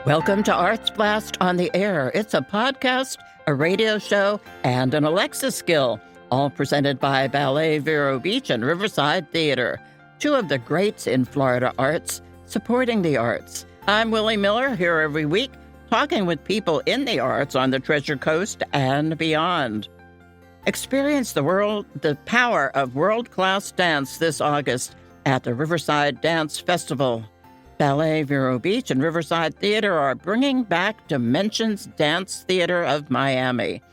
Welcome to Arts Blast on the Air. It's a podcast, a radio show, and an Alexa skill, all presented by Ballet Vero Beach and Riverside Theatre, two of the greats in Florida arts, supporting the arts. I'm Willie Miller, here every week, talking with people in the arts on the Treasure Coast and beyond. Experience the power of world-class dance this August at the Riverside Dance Festival. Ballet Vero Beach and Riverside Theatre are bringing back Dimensions Dance Theater of Miami.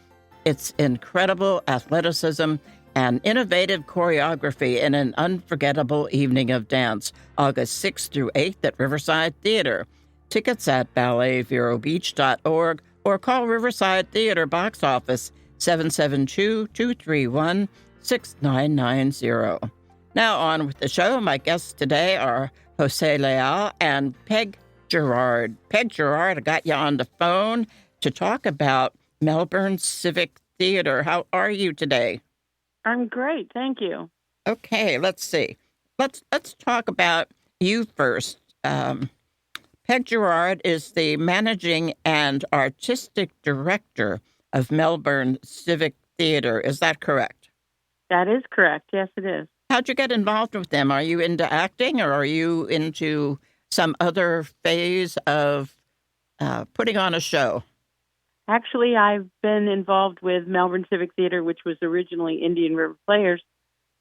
Its incredible athleticism and innovative choreography in an unforgettable evening of dance, August 6th through 8th at Riverside Theatre. Tickets at balletverobeach.org or call Riverside Theatre box office 772-231-6990. Now on with the show. My guests today are José Leal and Peg Girard. Peg Girard, I got you on the phone to talk about Melbourne Civic Theatre. How are you today? I'm great, thank you. Okay, let's see. Let's talk about you first. Peg Girard is the managing and artistic director of Melbourne Civic Theatre. Is that correct? That is correct. Yes, it is. How'd you get involved with them? Are you into acting, or are you into some other phase of putting on a show? Actually, I've been involved with Melbourne Civic Theatre, which was originally Indian River Players,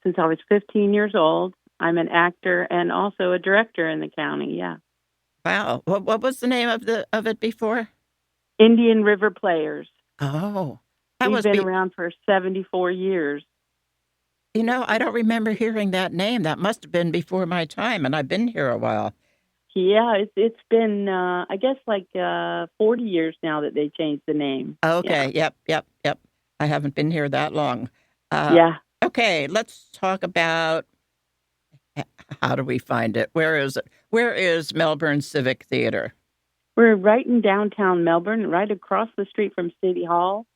since I was 15 years old. I'm an actor and also a director in the county, yeah. Wow. What was the name of it before? Indian River Players. Oh. We've been around for 74 years. You know, I don't remember hearing that name. That must have been before my time, and I've been here a while. Yeah, it's been, I guess, like 40 years now that they changed the name. Okay, yeah. Yep. I haven't been here that long. Yeah. Okay, let's talk about how do we find it? Where is it? Where is Melbourne Civic Theatre? We're right in downtown Melbourne, right across the street from City Hall,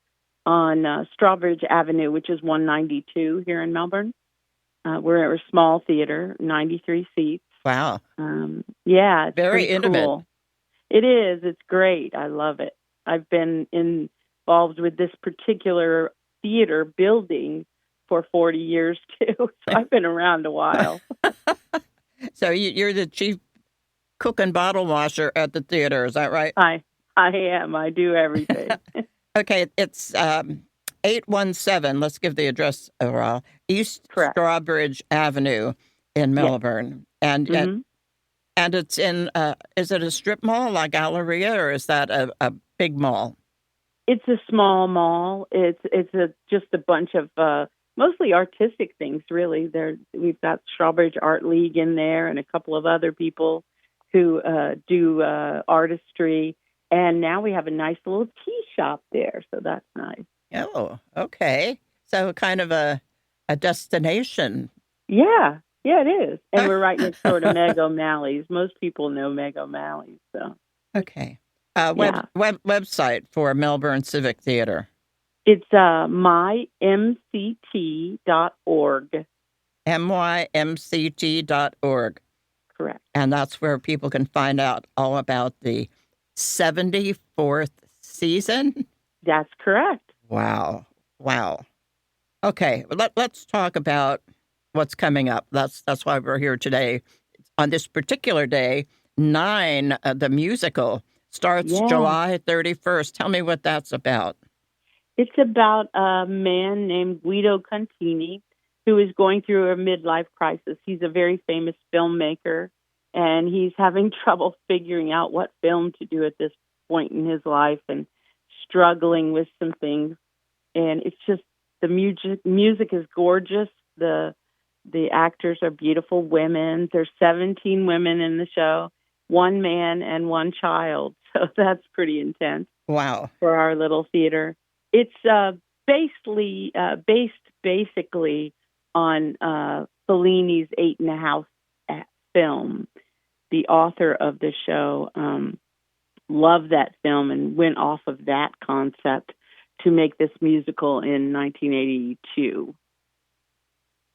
on Strawbridge Avenue, which is 192 here in Melbourne. We're a small theater, 93 seats. Wow. Yeah, it's very intimate. Cool. It is. It's great. I love it. I've been involved with this particular theater building for 40 years, too. So I've been around a while. So you're the chief cook and bottle washer at the theater. Is that right? I am. I do everything. Okay, it's 817, let's give the address overall, East Strawbridge Avenue in Melbourne. Yes. And it's in, is it a strip mall like Galleria, or is that a big mall? It's a small mall. It's just a bunch of mostly artistic things, really. We've got Strawbridge Art League in there and a couple of other people who do artistry. And now we have a nice little tea shop there, so that's nice. Oh, okay. So kind of a destination. Yeah, it is. And we're right next door to Meg O'Malley's. Most people know Meg O'Malley's. So. Okay. Website for Melbourne Civic Theatre. It's mymct.org. mymct.org. Correct. And that's where people can find out all about the 74th season? That's correct. Wow. Okay, let's talk about what's coming up. That's why we're here today. On this particular day, 9, the musical, starts July 31st. Tell me what that's about. It's about a man named Guido Contini who is going through a midlife crisis. He's a very famous filmmaker, and he's having trouble figuring out what film to do at this point in his life and struggling with some things. And it's just, the music is gorgeous. The actors are beautiful women. There's 17 women in the show, 1 man and 1 child. So that's pretty intense. Wow. For our little theater. It's based basically on Fellini's 8.5 film. The author of the show loved that film and went off of that concept to make this musical in 1982.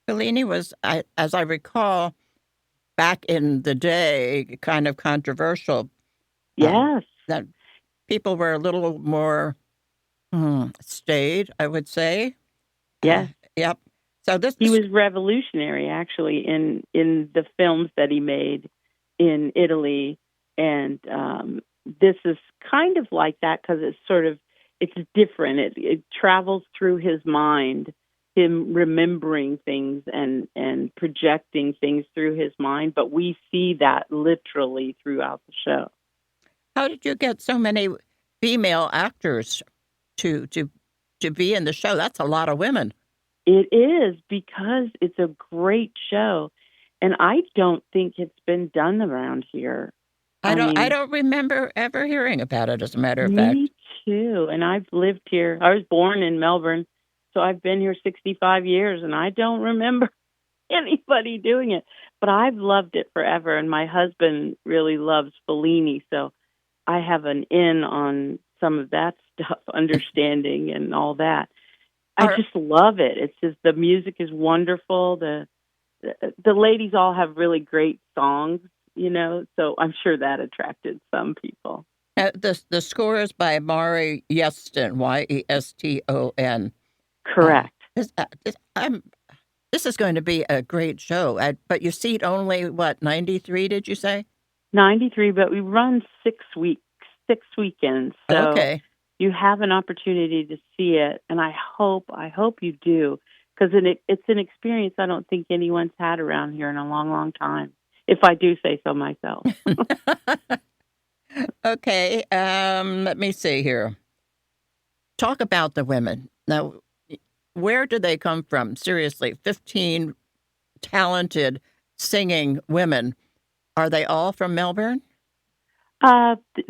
Fellini was, as I recall, back in the day, kind of controversial. Yes. that people were a little more staid, I would say. Yes. Yep. So this He was revolutionary, actually, in the films that he made in Italy, and this is kind of like that because it's different. It travels through his mind, him remembering things and projecting things through his mind. But we see that literally throughout the show. How did you get so many female actors to be in the show? That's a lot of women. It is, because it's a great show, and I don't think it's been done around here. I don't remember ever hearing about it, as a matter of fact. Me too. And I've lived here. I was born in Melbourne, so I've been here 65 years, and I don't remember anybody doing it. But I've loved it forever, and my husband really loves Fellini, so I have an in on some of that stuff, understanding and all that. I just love it. It's just, the music is wonderful. The ladies all have really great songs, so I'm sure that attracted some people. The score is by Mari Yeston, Yeston. Correct. This is going to be a great show. But you seat only, 93, did you say? 93, but we run 6 weekends. So okay. You have an opportunity to see it, and I hope you do, because it's an experience I don't think anyone's had around here in a long, long time, if I do say so myself. Okay, let me see here. Talk about the women. Now, where do they come from? Seriously, 15 talented singing women. Are they all from Melbourne?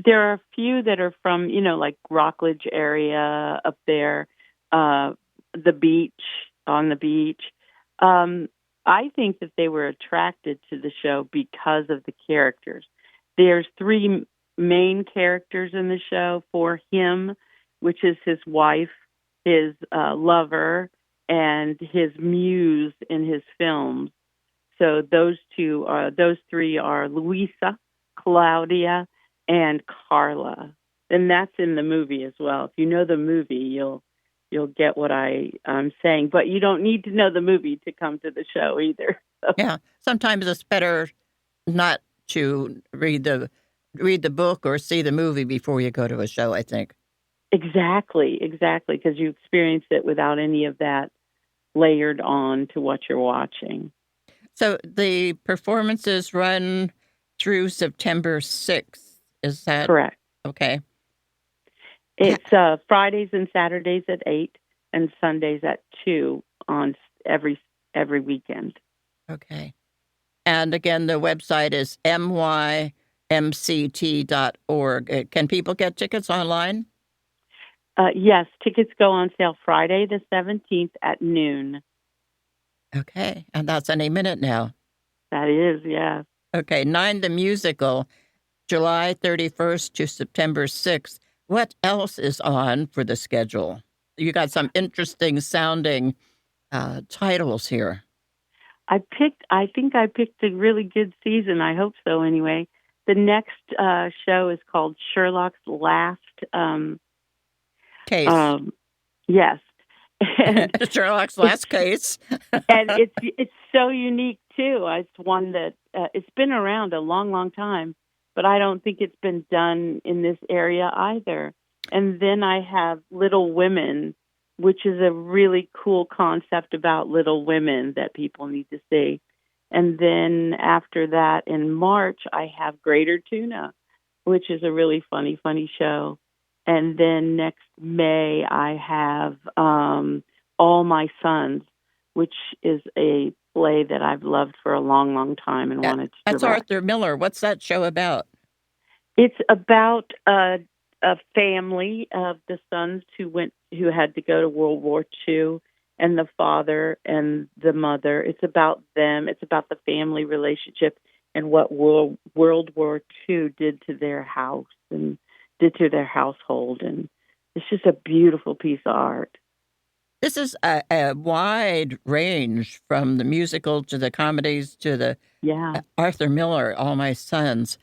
There are a few that are from, like Rockledge area up there, on the beach. I think that they were attracted to the show because of the characters. There's 3 main characters in the show for him, which is his wife, his lover, and his muse in his films. So those 3 are Luisa, Claudia, and Carla, and that's in the movie as well. If you know the movie, you'll get what I'm saying. But you don't need to know the movie to come to the show either. So. Yeah, sometimes it's better not to read the book or see the movie before you go to a show, I think. Exactly, because you experience it without any of that layered on to what you're watching. So the performances run through September 6th. Is that correct? Okay. It's Fridays and Saturdays at 8 and Sundays at 2 on every weekend. Okay. And again, the website is mymct.org. Can people get tickets online? Yes, tickets go on sale Friday the 17th at noon. Okay, and that's any minute now. That is, yes. Okay, 9 the musical, July 31st to September 6th. What else is on for the schedule? You got some interesting sounding titles here. I think I picked a really good season. I hope so anyway. The next show is called Sherlock's Last Case. Yes. Sherlock's Last Case. And it's so unique too. It's one that it's been around a long, long time, but I don't think it's been done in this area either. And then I have Little Women, which is a really cool concept about Little Women that people need to see. And then after that, in March, I have Greater Tuna, which is a really funny show. And then next May, I have All My Sons, which is a play that I've loved for a long, long time and wanted to That's direct. Arthur Miller. What's that show about? It's about a family of the sons who had to go to World War II, and the father and the mother. It's about them. It's about the family relationship and what World War II did to their house and did to their household. And it's just a beautiful piece of art. This is a wide range, from the musical to the comedies to the Arthur Miller, All My Sons.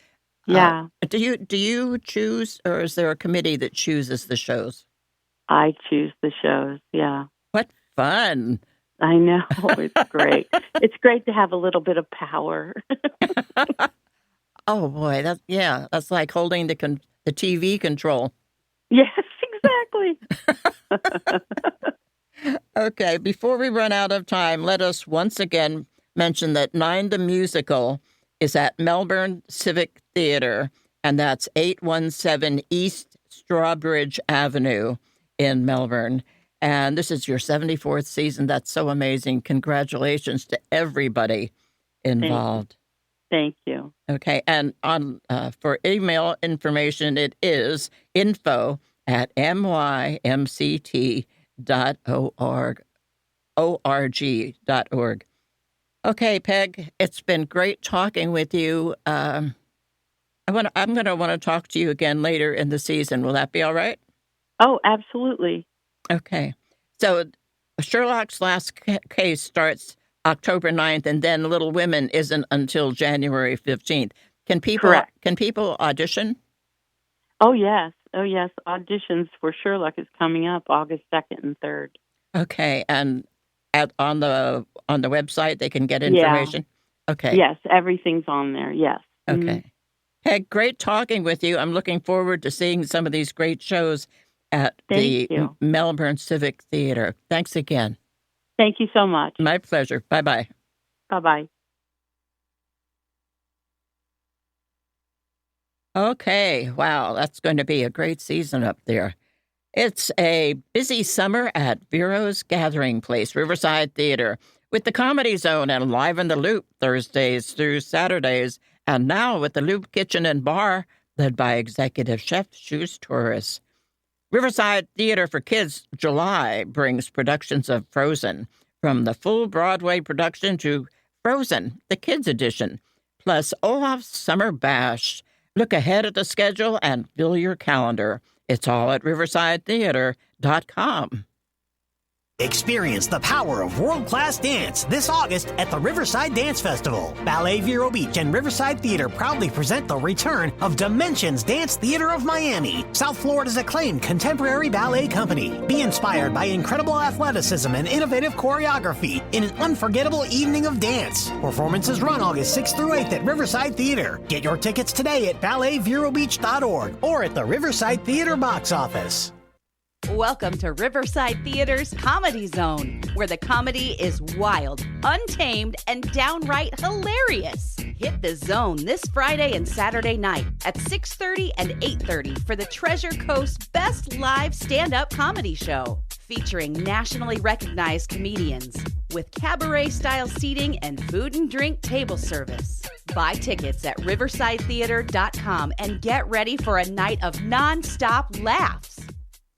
Yeah. Do you choose, or is there a committee that chooses the shows? I choose the shows. Yeah. What fun! I know. It's great. It's great to have a little bit of power. Oh boy, that's like holding the TV control. Yes, exactly. Okay, before we run out of time, let us once again mention that Nine the Musical is at Melbourne Civic Theatre, and that's 817 East Strawbridge Avenue in Melbourne. And this is your 74th season. That's so amazing. Congratulations to everybody involved. Thank you. Okay, and on for email information, it is info@mymct.org. Okay, Peg, it's been great talking with you. I'm going to want to talk to you again later in the season. Will that be all right? Oh, absolutely. Okay. So Sherlock's last case starts October 9th, and then Little Women isn't until January 15th. Correct. Can people audition? Oh, yes. Auditions for Sherlock is coming up August 2nd and 3rd. Okay, and on the website they can get information? Yeah. Okay. Yes, everything's on there, yes. Okay. Mm-hmm. Hey, great talking with you. I'm looking forward to seeing some of these great shows at the Melbourne Civic Theatre. Thanks again. Thank you so much. My pleasure. Bye-bye. Bye-bye. Okay. Wow, that's going to be a great season up there. It's a busy summer at Vero's Gathering Place, Riverside Theatre, with the Comedy Zone and Live in the Loop Thursdays through Saturdays, and now with the Loop Kitchen and Bar, led by executive chef Shoes Torres. Riverside Theatre for Kids July brings productions of Frozen, from the full Broadway production to Frozen, the Kids Edition, plus Olaf's Summer Bash. Look ahead at the schedule and fill your calendar. It's all at riversidetheatre.com. Experience the power of world-class dance this August at the Riverside Dance Festival. Ballet Vero Beach and Riverside Theatre proudly present the return of Dimensions Dance Theater of Miami, South Florida's acclaimed contemporary ballet company. Be inspired by incredible athleticism and innovative choreography in an unforgettable evening of dance. Performances run August 6th through 8th at Riverside Theatre. Get your tickets today at balletverobeach.org or at the Riverside Theatre box office. Welcome to Riverside Theater's Comedy Zone, where the comedy is wild, untamed, and downright hilarious. Hit the zone this Friday and Saturday night at 6:30 and 8:30 for the Treasure Coast's best live stand-up comedy show, featuring nationally recognized comedians with cabaret-style seating and food and drink table service. Buy tickets at riversidetheatre.com and get ready for a night of non-stop laughs.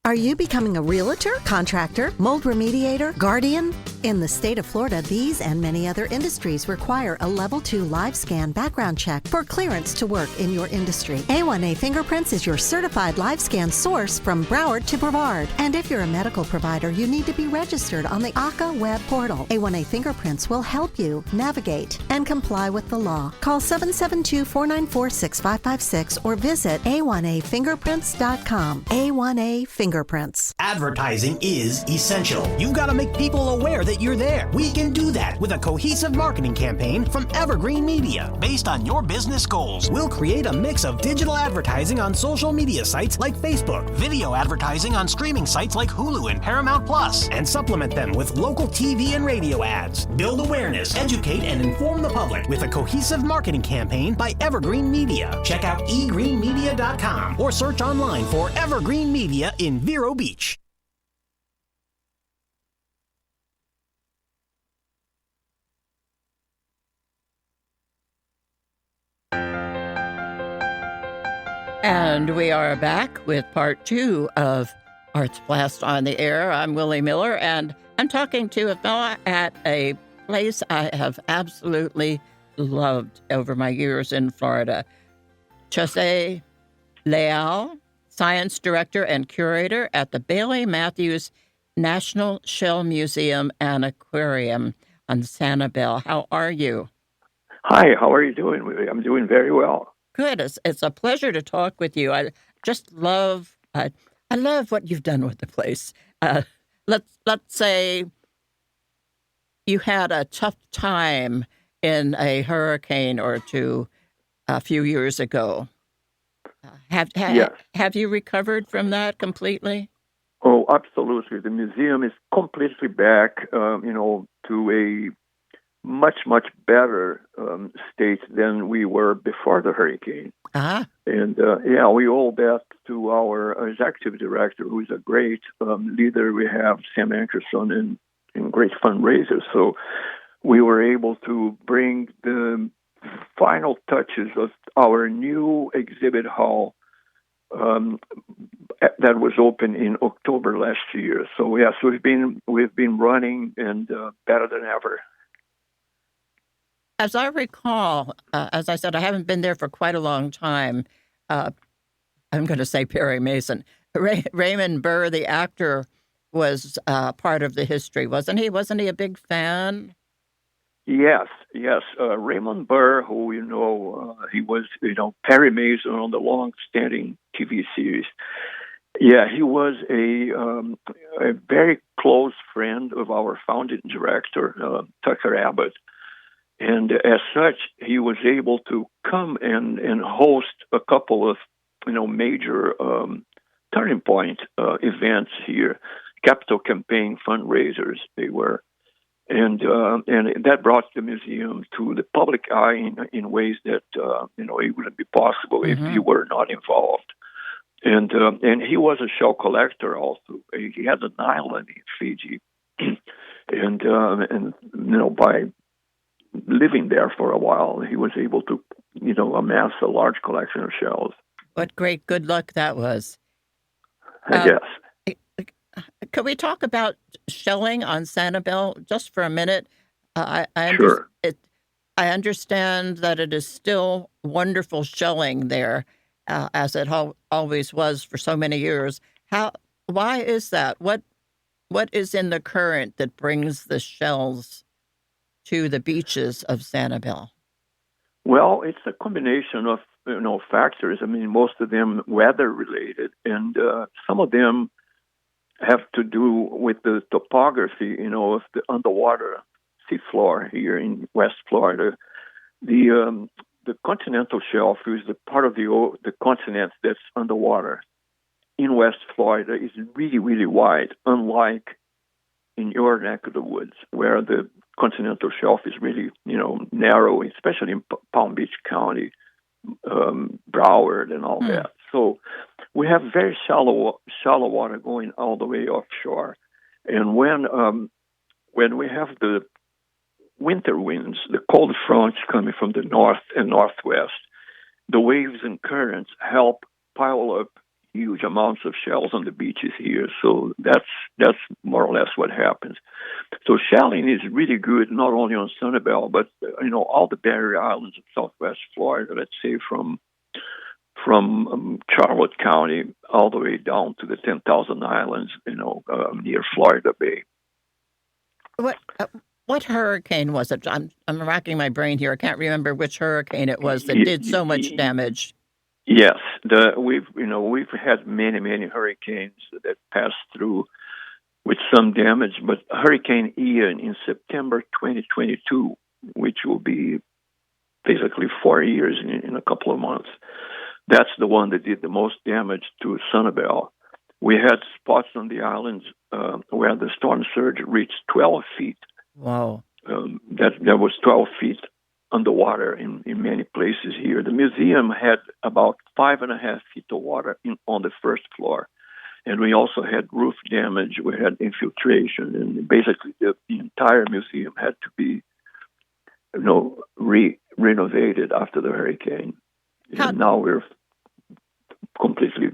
Are you becoming a realtor, contractor, mold remediator, guardian? In the state of Florida, these and many other industries require a Level 2 live scan background check for clearance to work in your industry. A1A Fingerprints is your certified live scan source from Broward to Brevard. And if you're a medical provider, you need to be registered on the ACA web portal. A1A Fingerprints will help you navigate and comply with the law. Call 772-494-6556 or visit a1afingerprints.com. A1A Fingerprints. Advertising is essential. You've got to make people aware that you're there. We can do that with a cohesive marketing campaign from Evergreen Media. Based on your business goals, we'll create a mix of digital advertising on social media sites like Facebook, video advertising on streaming sites like Hulu and Paramount Plus, and supplement them with local TV and radio ads. Build awareness, educate, and inform the public with a cohesive marketing campaign by Evergreen Media. Check out egreenmedia.com or search online for Evergreen Media in Vero Beach. And we are back with part 2 of Arts Blast on the Air. I'm Willie Miller, and I'm talking to a fella at a place I have absolutely loved over my years in Florida. José Leal, Science Director and Curator at the Bailey Matthews National Shell Museum and Aquarium on Sanibel. How are you? Hi, how are you doing? I'm doing very well. Good. It's a pleasure to talk with you. I just love I love what you've done with the place. Uh, let's say you had a tough time in a hurricane or two a few years ago. Yes. Have you recovered from that completely? Oh, absolutely. The museum is completely back, to a much, much better state than we were before the hurricane. Ah, And we owe that to our executive director, who is a great leader. We have Sam Ankerson and great fundraisers. So we were able to bring the final touches of our new exhibit hall that was open in October last year. So yes, we've been running and better than ever. as I recall, as I said, I haven't been there for quite a long time. I'm going to say Perry Mason. Raymond Burr, the actor, was part of the history, wasn't he? Wasn't he a big fan? Yes. Raymond Burr, who he was Perry Mason on the long-standing TV series. Yeah, he was a very close friend of our founding director, Tucker Abbott. And as such, he was able to come and host a couple of, major turning point events here, capital campaign fundraisers they were. And that brought the museum to the public eye in ways that, it wouldn't be possible if he were not involved. And he was a shell collector also. He had an island in Fiji. and by living there for a while, he was able to, amass a large collection of shells. What great good luck that was. Yes. Could we talk about shelling on Sanibel just for a minute? Sure. I understand that it is still wonderful shelling there, as it always was for so many years. Why is that? What is in the current that brings the shells to the beaches of Sanibel? Well, it's a combination of factors. I mean, most of them weather related, and some of them have to do with the topography, of the underwater seafloor here in West Florida. The continental shelf is the part of the continent that's underwater in West Florida is really, really wide, unlike in your neck of the woods, where the continental shelf is really, narrow, especially in Palm Beach County, Broward, and all that. So we have very shallow water going all the way offshore. And when we have the winter winds, the cold fronts coming from the north and northwest, the waves and currents help pile up huge amounts of shells on the beaches here. So that's more or less what happens. So shelling is really good, not only on Sanibel, but all the barrier islands of Southwest Florida. Let's say from Charlotte County all the way down to the 10,000 Islands, near Florida Bay. What hurricane was it? I'm racking my brain here. I can't remember which hurricane it was that did so much damage. Yes, we've had many hurricanes that passed through with some damage, but Hurricane Ian in September 2022, which will be basically 4 years in a couple of months, that's the one that did the most damage to Sanibel. We had spots on the islands where the storm surge reached 12 feet. Wow. That was 12 feet underwater in many places here. The museum had about 5.5 feet of water on the first floor. And we also had roof damage. We had infiltration. And basically the entire museum had to be, renovated after the hurricane. And now we're completely,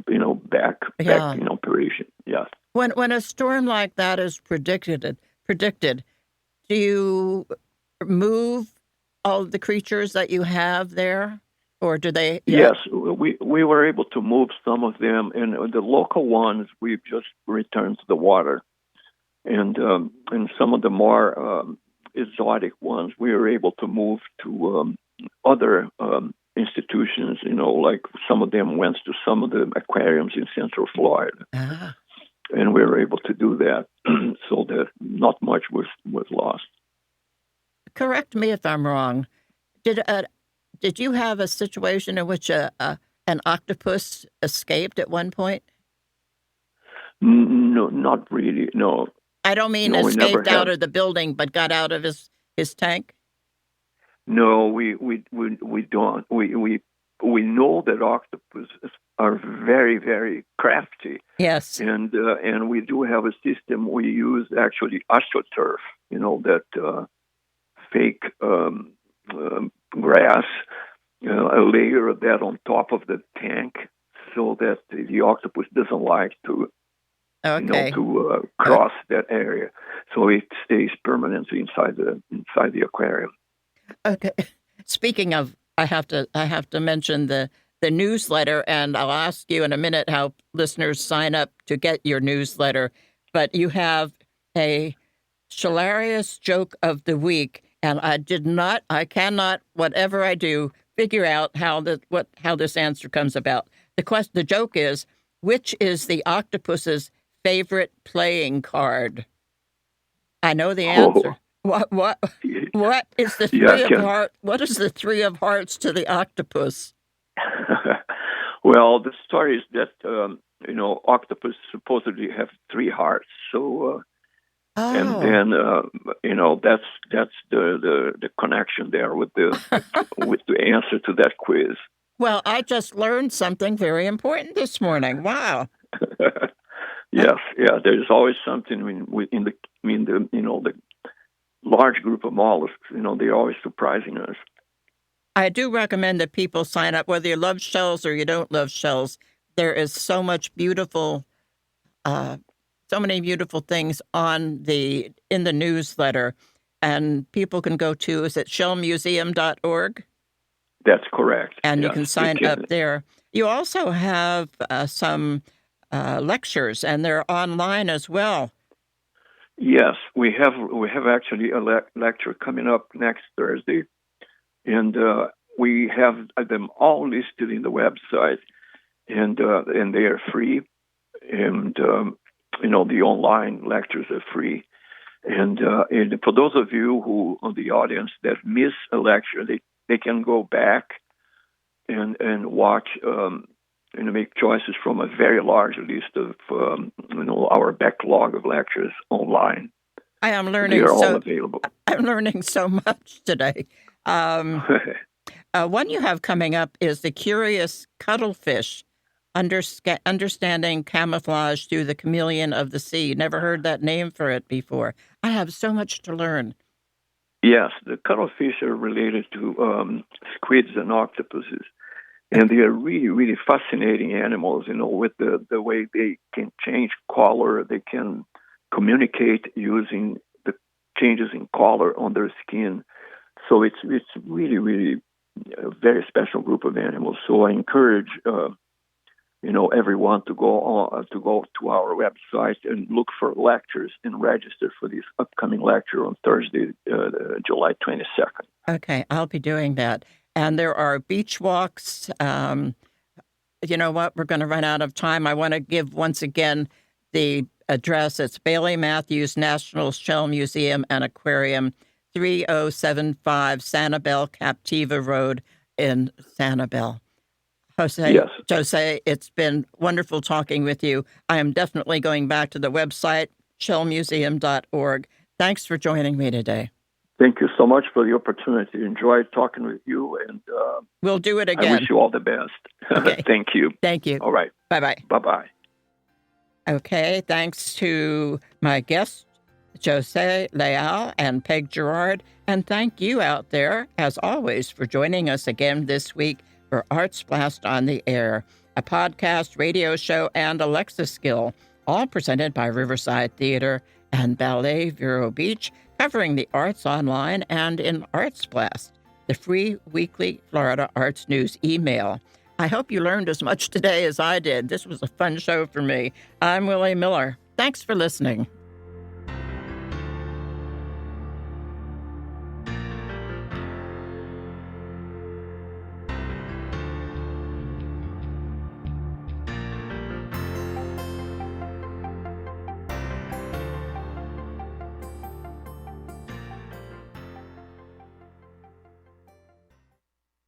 back in operation. Yes. When a storm like that is predicted, do you move all the creatures that you have there, or do they? Yes, we were able to move some of them, and the local ones we've just returned to the water, and some of the more exotic ones we were able to move to other institutions, like some of them went to some of the aquariums in Central Florida. Ah. And we were able to do that, so that not much was lost. Correct me if I'm wrong. Did you have a situation in which an octopus escaped at one point? No, not really. No. I don't mean No, escaped out of the building, but got out of his tank. No, we don't. We know that octopuses are very, very crafty. Yes. And we do have a system. We use actually AstroTurf, that fake grass, a layer of that on top of the tank, so that the octopus doesn't like to, cross that area. So it stays permanently inside the aquarium. Okay. Speaking of, I have to mention the newsletter, and I'll ask you in a minute how listeners sign up to get your newsletter. But you have a hilarious joke of the week, and I cannot, whatever I do, figure out how this answer comes about. The joke is, which is the octopus's favorite playing card? I know the answer. What is the three of hearts? What is the three of hearts to the octopus? Well, the story is that octopus supposedly have three hearts. So, and then that's the connection there with the with the answer to that quiz. Well, I just learned something very important this morning. Wow. Yes, yeah. There's always something in the large group of mollusks. They're always surprising us. I do recommend that people sign up, whether you love shells or you don't love shells. There is so many beautiful things in the newsletter, and people can go to, is it shellmuseum.org? That's correct. And you can sign up there. You also have some lectures, and they're online as well. Yes, we have actually a lecture coming up next Thursday, and we have them all listed in the website, and they are free, and the online lectures are free, and for those of you who on the audience that miss a lecture, they can go back and watch. Make choices from a very large list of our backlog of lectures online. I am learning. They're all available. I'm learning so much today. One you have coming up is the curious cuttlefish, understanding camouflage through the chameleon of the sea. Never heard that name for it before. I have so much to learn. Yes, the cuttlefish are related to squids and octopuses. And they are really, really fascinating animals, with the way they can change color. They can communicate using the changes in color on their skin. So it's really, really a very special group of animals. So I encourage, everyone to go to our website and look for lectures and register for this upcoming lecture on Thursday, July 22nd. Okay, I'll be doing that. And there are beach walks. You know what? We're going to run out of time. I want to give once again the address. It's Bailey Matthews National Shell Museum and Aquarium, 3075 Sanibel Captiva Road in Sanibel. José, it's been wonderful talking with you. I am definitely going back to the website, shellmuseum.org. Thanks for joining me today. Thank you so much for the opportunity. Enjoyed talking with you, and we'll do it again. I wish you all the best. Okay. Thank you. Thank you. All right. Bye-bye. Bye-bye. Okay, thanks to my guests, José Leal and Peg Girard, and thank you out there, as always, for joining us again this week for Arts Blast on the Air, a podcast, radio show, and Alexa skill, all presented by Riverside Theatre and Ballet Vero Beach, covering the arts online and in Arts Blast, the free weekly Florida Arts News email. I hope you learned as much today as I did. This was a fun show for me. I'm Willie Miller. Thanks for listening.